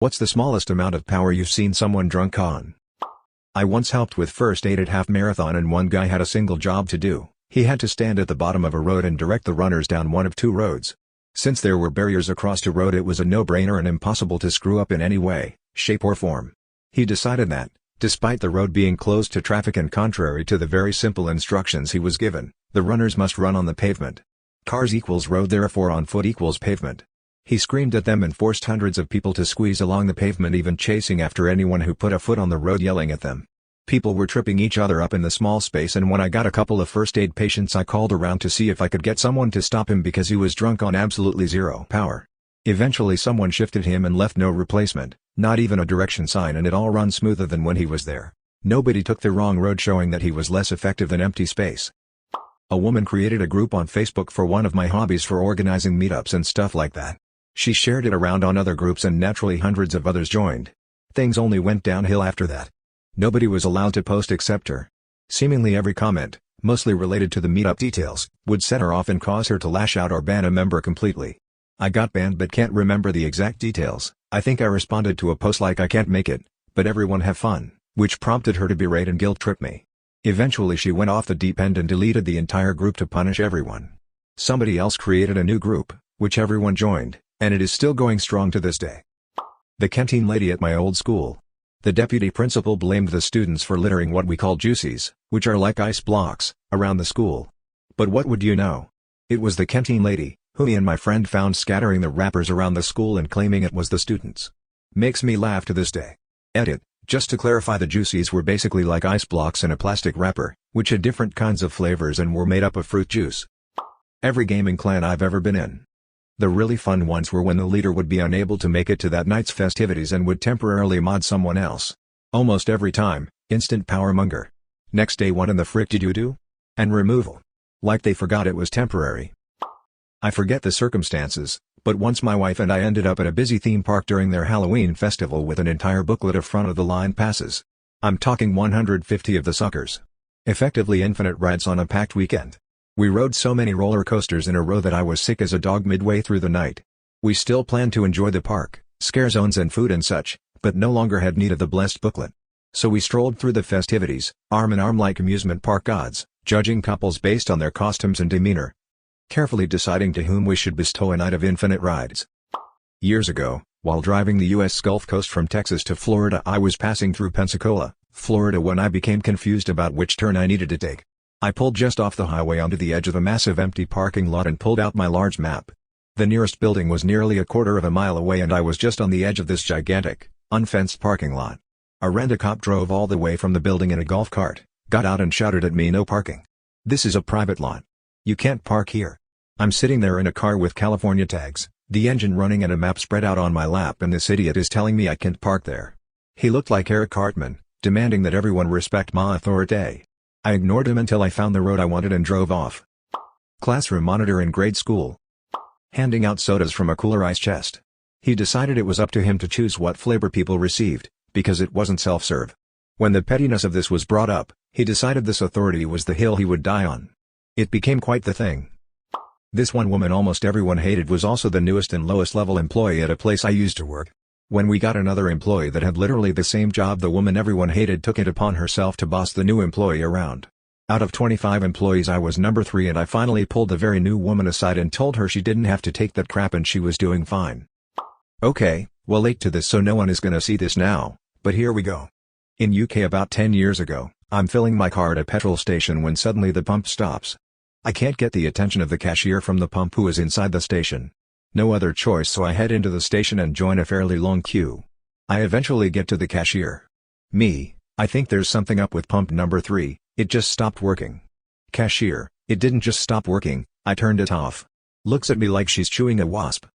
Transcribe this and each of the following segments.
What's the smallest amount of power you've seen someone drunk on? I once helped with first aid at half marathon and one guy had a single job to do. He had to stand at the bottom of a road and direct the runners down one of two roads. Since there were barriers across the road, it was a no-brainer and impossible to screw up in any way, shape or form. He decided that, despite the road being closed to traffic and contrary to the very simple instructions he was given, the runners must run on the pavement. Cars equals road, therefore on foot equals pavement. He screamed at them and forced hundreds of people to squeeze along the pavement, even chasing after anyone who put a foot on the road, yelling at them. People were tripping each other up in the small space, and when I got a couple of first aid patients, I called around to see if I could get someone to stop him because he was drunk on absolutely zero power. Eventually someone shifted him and left no replacement, not even a direction sign, and it all ran smoother than when he was there. Nobody took the wrong road, showing that he was less effective than empty space. A woman created a group on Facebook for one of my hobbies for organizing meetups and stuff like that. She shared it around on other groups and naturally hundreds of others joined. Things only went downhill after that. Nobody was allowed to post except her. Seemingly every comment, mostly related to the meetup details, would set her off and cause her to lash out or ban a member completely. I got banned but can't remember the exact details. I think I responded to a post like, "I can't make it, but everyone have fun," which prompted her to berate and guilt trip me. Eventually she went off the deep end and deleted the entire group to punish everyone. Somebody else created a new group, which everyone joined, and it is still going strong to this day. The canteen lady at my old school. The deputy principal blamed the students for littering what we call juicies, which are like ice blocks, around the school. But what would you know? It was the canteen lady, who me and my friend found scattering the wrappers around the school and claiming it was the students. Makes me laugh to this day. Edit. Just to clarify, the juicies were basically like ice blocks in a plastic wrapper, which had different kinds of flavors and were made up of fruit juice. Every gaming clan I've ever been in. The really fun ones were when the leader would be unable to make it to that night's festivities and would temporarily mod someone else. Almost every time, instant power monger. Next day, what in the frick did you do? And removal. Like they forgot it was temporary. I forget the circumstances, but once my wife and I ended up at a busy theme park during their Halloween festival with an entire booklet of front-of-the-line passes. I'm talking 150 of the suckers. Effectively infinite rides on a packed weekend. We rode so many roller coasters in a row that I was sick as a dog midway through the night. We still planned to enjoy the park, scare zones and food and such, but no longer had need of the blessed booklet. So we strolled through the festivities, arm in arm like amusement park gods, judging couples based on their costumes and demeanor, carefully deciding to whom we should bestow a night of infinite rides. Years ago, while driving the U.S. Gulf Coast from Texas to Florida, I was passing through Pensacola, Florida, when I became confused about which turn I needed to take. I pulled just off the highway onto the edge of a massive empty parking lot and pulled out my large map. The nearest building was nearly a quarter of a mile away and I was just on the edge of this gigantic, unfenced parking lot. A rent-a-cop drove all the way from the building in a golf cart, got out and shouted at me, "No parking. This is a private lot. You can't park here." I'm sitting there in a car with California tags, the engine running and a map spread out on my lap, and this idiot is telling me I can't park there. He looked like Eric Cartman, demanding that everyone respect my authority. I ignored him until I found the road I wanted and drove off. Classroom monitor in grade school. Handing out sodas from a cooler ice chest. He decided it was up to him to choose what flavor people received, because it wasn't self-serve. When the pettiness of this was brought up, he decided this authority was the hill he would die on. It became quite the thing. This one woman almost everyone hated was also the newest and lowest level employee at a place I used to work. When we got another employee that had literally the same job, the woman everyone hated took it upon herself to boss the new employee around. Out of 25 employees I was number 3, and I finally pulled the very new woman aside and told her she didn't have to take that crap and she was doing fine. Okay, well, late to this so no one is gonna see this now, but here we go. In UK about 10 years ago, I'm filling my car at a petrol station when suddenly the pump stops. I can't get the attention of the cashier from the pump who is inside the station. No other choice, so I head into the station and join a fairly long queue. I eventually get to the cashier. Me, I think there's something up with pump number 3, it just stopped working. Cashier, it didn't just stop working, I turned it off. Looks at me like she's chewing a wasp.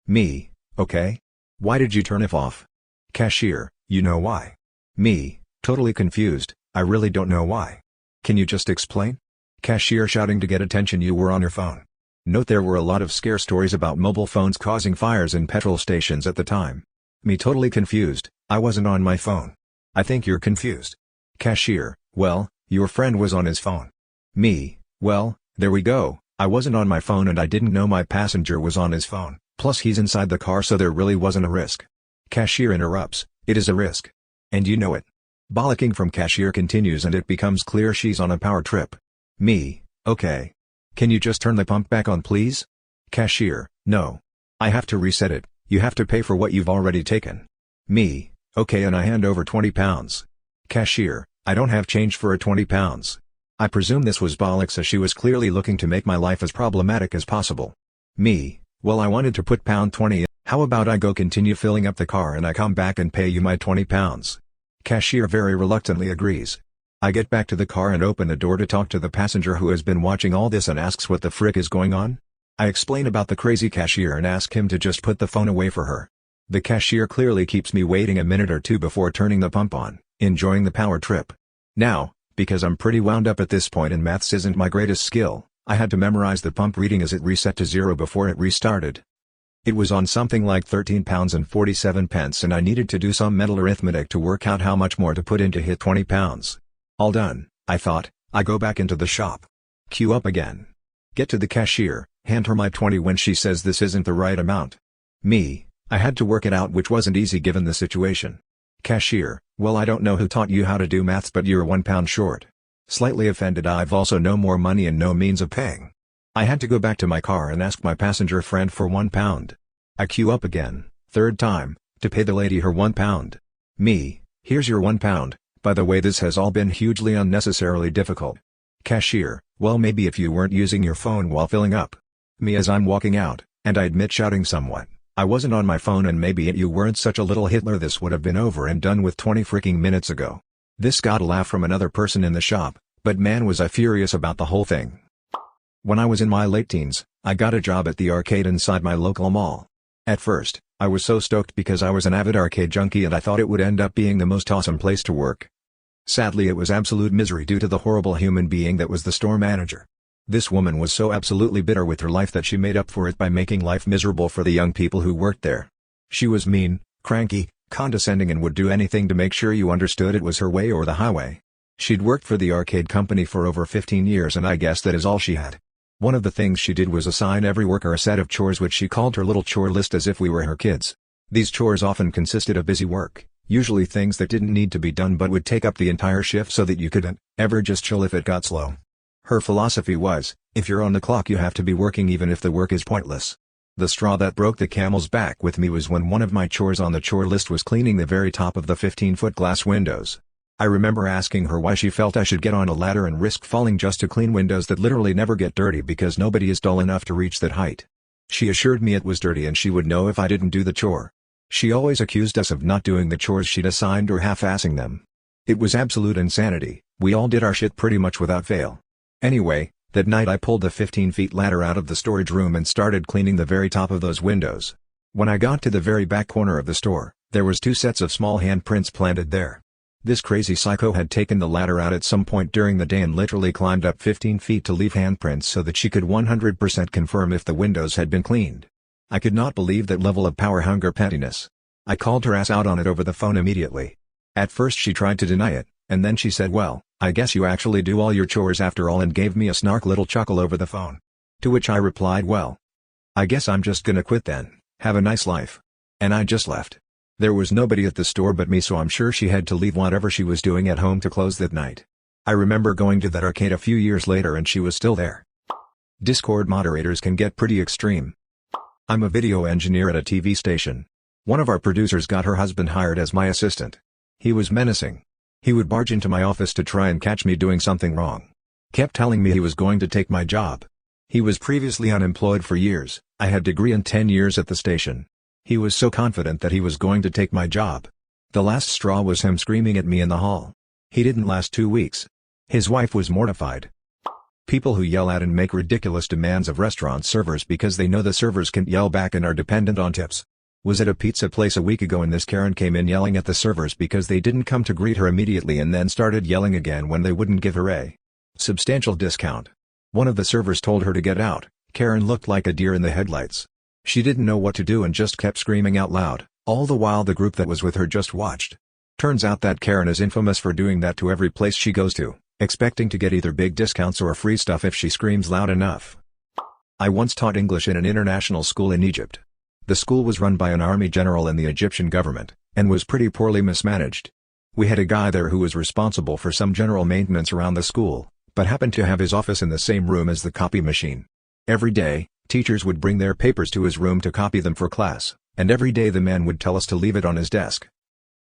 Me, okay. Why did you turn it off? Cashier, you know why. Me, totally confused, I really don't know why. Can you just explain? Cashier shouting to get attention, you were on your phone. Note there were a lot of scare stories about mobile phones causing fires in petrol stations at the time. Me totally confused, I wasn't on my phone. I think you're confused. Cashier, well, your friend was on his phone. Me, well, there we go, I wasn't on my phone and I didn't know my passenger was on his phone, plus he's inside the car so there really wasn't a risk. Cashier interrupts, "It is a risk. And you know it." Bollocking from cashier continues and it becomes clear she's on a power trip. Me, "Okay. Can you just turn the pump back on please?" Cashier, "No. I have to reset it, you have to pay for what you've already taken." Me, "Okay," and I hand over £20. Cashier, "I don't have change for a £20. I presume this was bollocks as she was clearly looking to make my life as problematic as possible. Me, "Well, I wanted to put £20 in. How about I go continue filling up the car and I come back and pay you my £20? Cashier very reluctantly agrees. I get back to the car and open the door to talk to the passenger who has been watching all this and asks what the frick is going on. I explain about the crazy cashier and ask him to just put the phone away for her. The cashier clearly keeps me waiting a minute or two before turning the pump on, enjoying the power trip. Now, because I'm pretty wound up at this point and maths isn't my greatest skill, I had to memorize the pump reading as it reset to 0 before it restarted. It was on something like £13.47 and I needed to do some mental arithmetic to work out how much more to put in to hit £20. All done, I thought. I go back into the shop. Queue up again. Get to the cashier, hand her my 20 when she says this isn't the right amount. Me, I had to work it out, which wasn't easy given the situation. Cashier, "Well, I don't know who taught you how to do maths, but you're £1 short." Slightly offended, I've also no more money and no means of paying. I had to go back to my car and ask my passenger friend for £1. I queue up again, third time, to pay the lady her £1. Me, "Here's your £1. By the way, this has all been hugely unnecessarily difficult." Cashier, "Well, maybe if you weren't using your phone while filling up." Me as I'm walking out, and I admit shouting somewhat, "I wasn't on my phone and maybe you weren't such a little Hitler, this would have been over and done with 20 freaking minutes ago." This got a laugh from another person in the shop, but man was I furious about the whole thing. When I was in my late teens, I got a job at the arcade inside my local mall. At first, I was so stoked because I was an avid arcade junkie and I thought it would end up being the most awesome place to work. Sadly, it was absolute misery due to the horrible human being that was the store manager. This woman was so absolutely bitter with her life that she made up for it by making life miserable for the young people who worked there. She was mean, cranky, condescending and would do anything to make sure you understood it was her way or the highway. She'd worked for the arcade company for over 15 years and I guess that is all she had. One of the things she did was assign every worker a set of chores which she called her little chore list as if we were her kids. These chores often consisted of busy work, usually things that didn't need to be done but would take up the entire shift so that you couldn't ever just chill if it got slow. Her philosophy was, if you're on the clock you have to be working even if the work is pointless. The straw that broke the camel's back with me was when one of my chores on the chore list was cleaning the very top of the 15-foot glass windows. I remember asking her why she felt I should get on a ladder and risk falling just to clean windows that literally never get dirty because nobody is dull enough to reach that height. She assured me it was dirty and she would know if I didn't do the chore. She always accused us of not doing the chores she'd assigned or half-assing them. It was absolute insanity. We all did our shit pretty much without fail. Anyway, that night I pulled the 15-foot ladder out of the storage room and started cleaning the very top of those windows. When I got to the very back corner of the store, there was 2 sets of small handprints planted there. This crazy psycho had taken the ladder out at some point during the day and literally climbed up 15 feet to leave handprints so that she could 100% confirm if the windows had been cleaned. I could not believe that level of power hunger pettiness. I called her ass out on it over the phone immediately. At first she tried to deny it, and then she said, "Well, I guess you actually do all your chores after all," and gave me a snark little chuckle over the phone. To which I replied, "Well, I guess I'm just gonna quit then, have a nice life." And I just left. There was nobody at the store but me, so I'm sure she had to leave whatever she was doing at home to close that night. I remember going to that arcade a few years later and she was still there. Discord moderators can get pretty extreme. I'm a video engineer at a TV station. One of our producers got her husband hired as my assistant. He was menacing. He would barge into my office to try and catch me doing something wrong. Kept telling me he was going to take my job. He was previously unemployed for years. I had degree and 10 years at the station. He was so confident that he was going to take my job. The last straw was him screaming at me in the hall. He didn't last 2 weeks. His wife was mortified. People who yell at and make ridiculous demands of restaurant servers because they know the servers can't yell back and are dependent on tips. Was at a pizza place a week ago and this Karen came in yelling at the servers because they didn't come to greet her immediately and then started yelling again when they wouldn't give her a substantial discount. One of the servers told her to get out. Karen looked like a deer in the headlights. She didn't know what to do and just kept screaming out loud, all the while the group that was with her just watched. Turns out that Karen is infamous for doing that to every place she goes to, expecting to get either big discounts or free stuff if she screams loud enough. I once taught English in an international school in Egypt. The school was run by an army general in the Egyptian government, and was pretty poorly mismanaged. We had a guy there who was responsible for some general maintenance around the school, but happened to have his office in the same room as the copy machine. Every day, teachers would bring their papers to his room to copy them for class, and every day the man would tell us to leave it on his desk,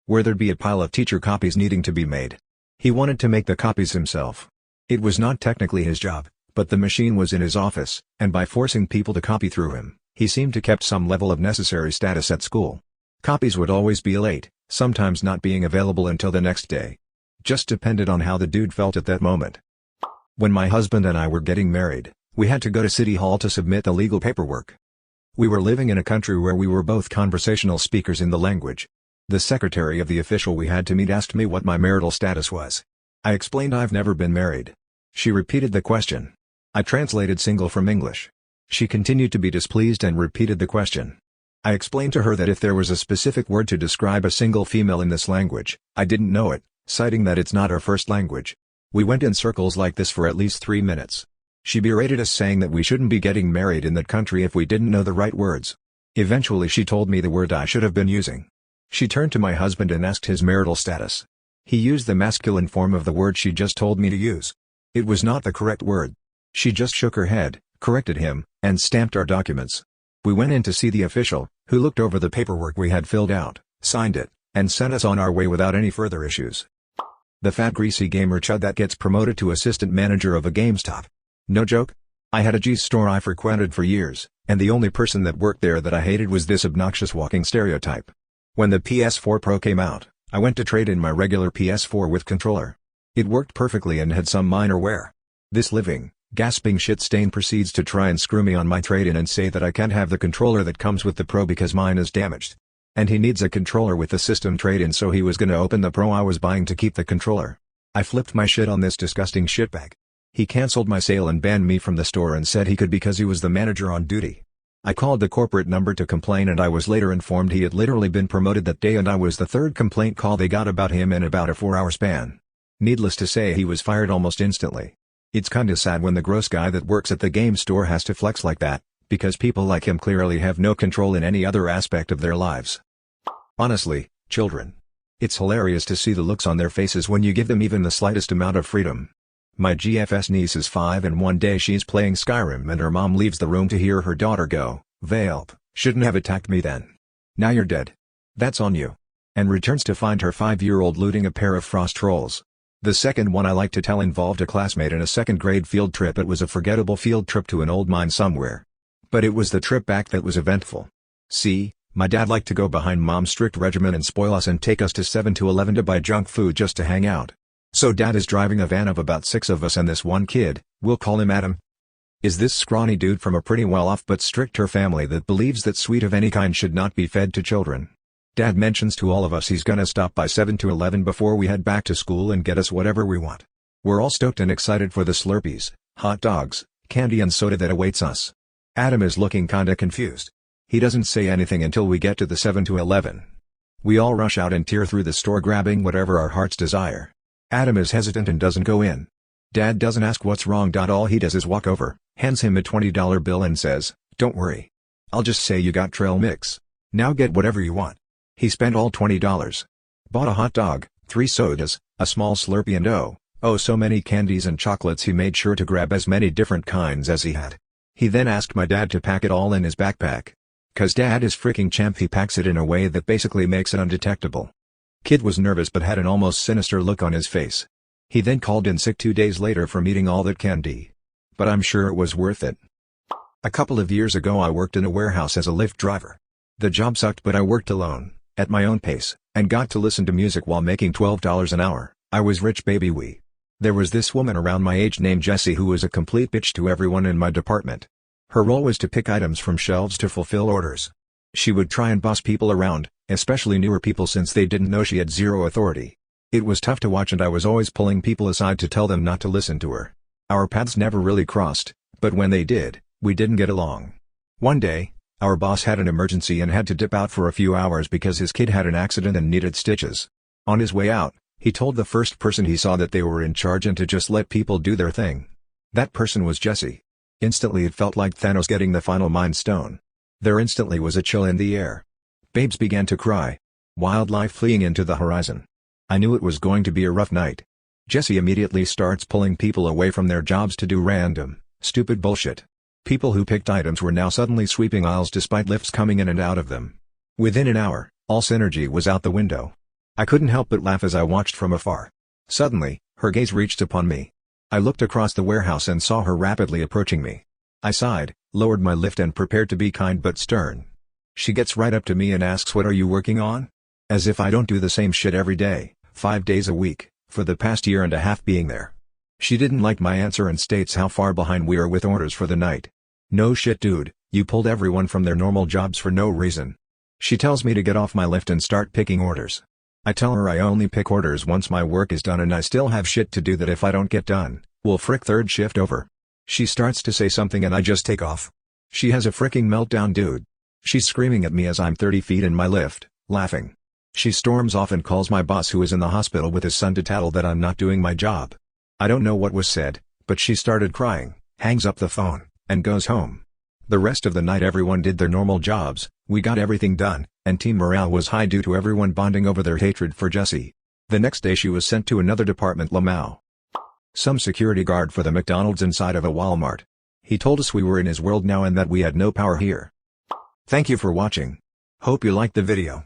where there'd be a pile of teacher copies needing to be made. He wanted to make the copies himself. It was not technically his job, but the machine was in his office, and by forcing people to copy through him, he seemed to keep some level of necessary status at school. Copies would always be late, sometimes not being available until the next day. Just depended on how the dude felt at that moment. When my husband and I were getting married, we had to go to City Hall to submit the legal paperwork. We were living in a country where we were both conversational speakers in the language. The secretary of the official we had to meet asked me what my marital status was. I explained I've never been married. She repeated the question. I translated single from English. She continued to be displeased and repeated the question. I explained to her that if there was a specific word to describe a single female in this language, I didn't know it, citing that it's not our first language. We went in circles like this for at least 3 minutes. She berated us saying that we shouldn't be getting married in that country if we didn't know the right words. Eventually she told me the word I should have been using. She turned to my husband and asked his marital status. He used the masculine form of the word she just told me to use. It was not the correct word. She just shook her head, corrected him, and stamped our documents. We went in to see the official, who looked over the paperwork we had filled out, signed it, and sent us on our way without any further issues. The fat greasy gamer chud that gets promoted to assistant manager of a GameStop. No joke? I had a G's store I frequented for years, and the only person that worked there that I hated was this obnoxious walking stereotype. When the PS4 Pro came out, I went to trade in my regular PS4 with controller. It worked perfectly and had some minor wear. This living, gasping shit stain proceeds to try and screw me on my trade-in and say that I can't have the controller that comes with the Pro because mine is damaged. And he needs a controller with the system trade-in, so he was gonna open the Pro I was buying to keep the controller. I flipped my shit on this disgusting shitbag. He cancelled my sale and banned me from the store and said he could because he was the manager on duty. I called the corporate number to complain and I was later informed he had literally been promoted that day and I was the third complaint call they got about him in about a 4-hour span. Needless to say, he was fired almost instantly. It's kinda sad when the gross guy that works at the game store has to flex like that, because people like him clearly have no control in any other aspect of their lives. Honestly, children. It's hilarious to see the looks on their faces when you give them even the slightest amount of freedom. My GFS niece is 5 and one day she's playing Skyrim and her mom leaves the room to hear her daughter go, "Velp, shouldn't have attacked me then. Now you're dead. That's on you." And returns to find her 5-year-old looting a pair of frost trolls. The second one I like to tell involved a classmate in a second-grade field trip. It was a forgettable field trip to an old mine somewhere. But it was the trip back that was eventful. See, my dad liked to go behind mom's strict regimen and spoil us and take us to 7-Eleven to buy junk food just to hang out. So dad is driving a van of about 6 of us and this one kid, we'll call him Adam, is this scrawny dude from a pretty well-off but stricter family that believes that sweet of any kind should not be fed to children. Dad mentions to all of us he's gonna stop by 7-Eleven before we head back to school and get us whatever we want. We're all stoked and excited for the Slurpees, hot dogs, candy and soda that awaits us. Adam is looking kinda confused. He doesn't say anything until we get to the 7-Eleven. We all rush out and tear through the store grabbing whatever our hearts desire. Adam is hesitant and doesn't go in. Dad doesn't ask what's wrong. All he does is walk over, hands him a $20 bill and says, "Don't worry. I'll just say you got trail mix. Now get whatever you want." He spent all $20. Bought a hot dog, 3 sodas, a small Slurpee and oh so many candies and chocolates. He made sure to grab as many different kinds as he had. He then asked my dad to pack it all in his backpack. 'Cause dad is freaking champ, he packs it in a way that basically makes it undetectable. Kid was nervous but had an almost sinister look on his face. He then called in sick 2 days later from eating all that candy. But I'm sure it was worth it. A couple of years ago I worked in a warehouse as a Lyft driver. The job sucked but I worked alone, at my own pace, and got to listen to music while making $12 an hour. I was rich baby wee. There was this woman around my age named Jessie who was a complete bitch to everyone in my department. Her role was to pick items from shelves to fulfill orders. She would try and boss people around, especially newer people, since they didn't know she had zero authority. It was tough to watch and I was always pulling people aside to tell them not to listen to her. Our paths never really crossed, but when they did, we didn't get along. One day, our boss had an emergency and had to dip out for a few hours because his kid had an accident and needed stitches. On his way out, he told the first person he saw that they were in charge and to just let people do their thing. That person was Jessie. Instantly it felt like Thanos getting the final Mind Stone. There instantly was a chill in the air. Babes began to cry. Wildlife fleeing into the horizon. I knew it was going to be a rough night. Jesse immediately starts pulling people away from their jobs to do random, stupid bullshit. People who picked items were now suddenly sweeping aisles despite lifts coming in and out of them. Within an hour, all synergy was out the window. I couldn't help but laugh as I watched from afar. Suddenly, her gaze reached upon me. I looked across the warehouse and saw her rapidly approaching me. I sighed, lowered my lift and prepared to be kind but stern. She gets right up to me and asks, "What are you working on?" As if I don't do the same shit every day, 5 days a week, for the past year and a half being there. She didn't like my answer and states how far behind we are with orders for the night. No shit dude, you pulled everyone from their normal jobs for no reason. She tells me to get off my lift and start picking orders. I tell her I only pick orders once my work is done and I still have shit to do that if I don't get done, we'll frick third shift over. She starts to say something and I just take off. She has a fricking meltdown dude. She's screaming at me as I'm 30 feet in my lift, laughing. She storms off and calls my boss who is in the hospital with his son to tattle that I'm not doing my job. I don't know what was said, but she started crying, hangs up the phone, and goes home. The rest of the night everyone did their normal jobs, we got everything done, and team morale was high due to everyone bonding over their hatred for Jessie. The next day she was sent to another department, Lamau. Some security guard for the McDonald's inside of a Walmart. He told us we were in his world now and that we had no power here. Thank you for watching. Hope you liked the video.